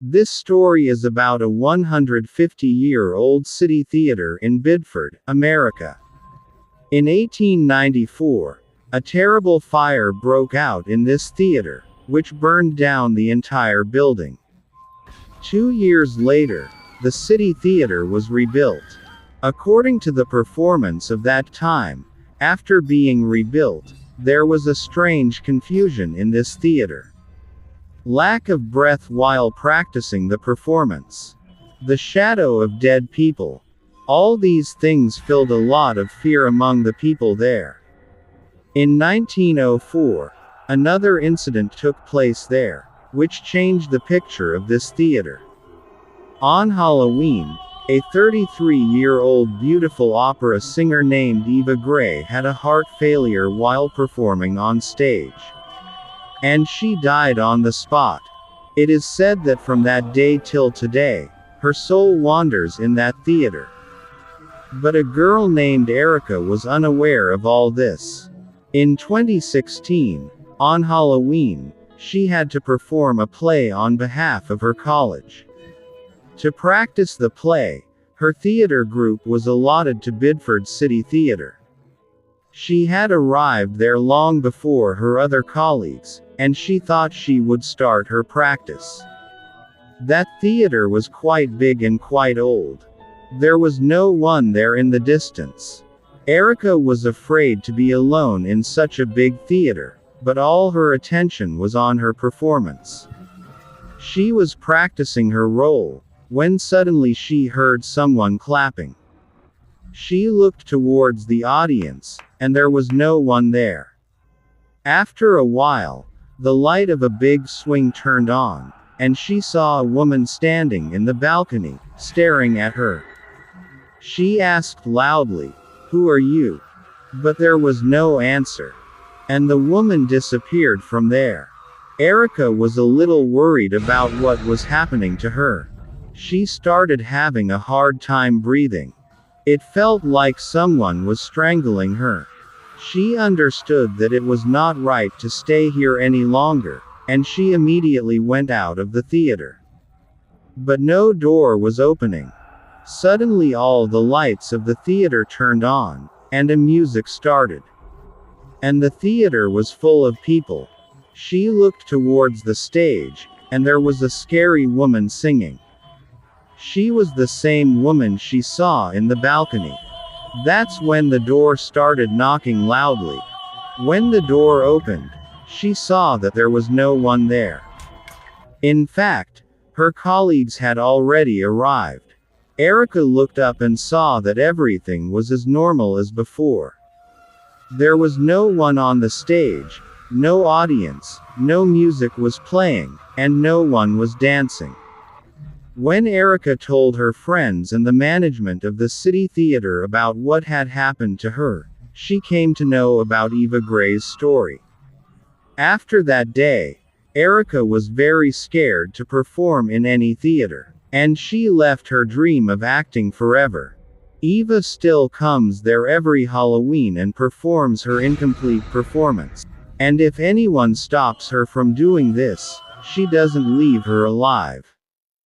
This story is about a 150-year-old city theater in Biddeford, America. In 1894, a terrible fire broke out in this theater, which burned down the entire building. 2 years later, the city theater was rebuilt. According to the performance of that time, after being rebuilt, there was a strange confusion in this theater. Lack of breath while practicing the performance. The shadow of dead people. All these things filled a lot of fear among the people there. In 1904, another incident took place there, which changed the picture of this theater. On Halloween, a 33-year-old beautiful opera singer named Eva Gray had a heart failure while performing on stage. And she died on the spot. It is said that from that day till today, her soul wanders in that theater. But a girl named Erica was unaware of all this. In 2016, on Halloween, she had to perform a play on behalf of her college. To practice the play, her theater group was allotted to Biddeford City Theater. She had arrived there long before her other colleagues, and she thought she would start her practice. That theater was quite big and quite old. There was no one there in the distance. Erica was afraid to be alone in such a big theater, but all her attention was on her performance. She was practicing her role, when suddenly she heard someone clapping. She looked towards the audience, and there was no one there. After a while, the light of a big swing turned on, and she saw a woman standing in the balcony, staring at her. She asked loudly, "Who are you?" But there was no answer. And the woman disappeared from there. Erica was a little worried about what was happening to her. She started having a hard time breathing. It felt like someone was strangling her. She understood that it was not right to stay here any longer, and she immediately went out of the theater. But no door was opening. Suddenly all the lights of the theater turned on, and a music started. And the theater was full of people. She looked towards the stage, and there was a scary woman singing. She was the same woman she saw in the balcony. That's when the door started knocking loudly. When the door opened, she saw that there was no one there. In fact, her colleagues had already arrived. Erica looked up and saw that everything was as normal as before. There was no one on the stage, no audience, no music was playing, and no one was dancing. When Erica told her friends and the management of the city theater about what had happened to her, she came to know about Eva Gray's story. After that day, Erica was very scared to perform in any theater, and she left her dream of acting forever. Eva still comes there every Halloween and performs her incomplete performance. And if anyone stops her from doing this, she doesn't leave her alive.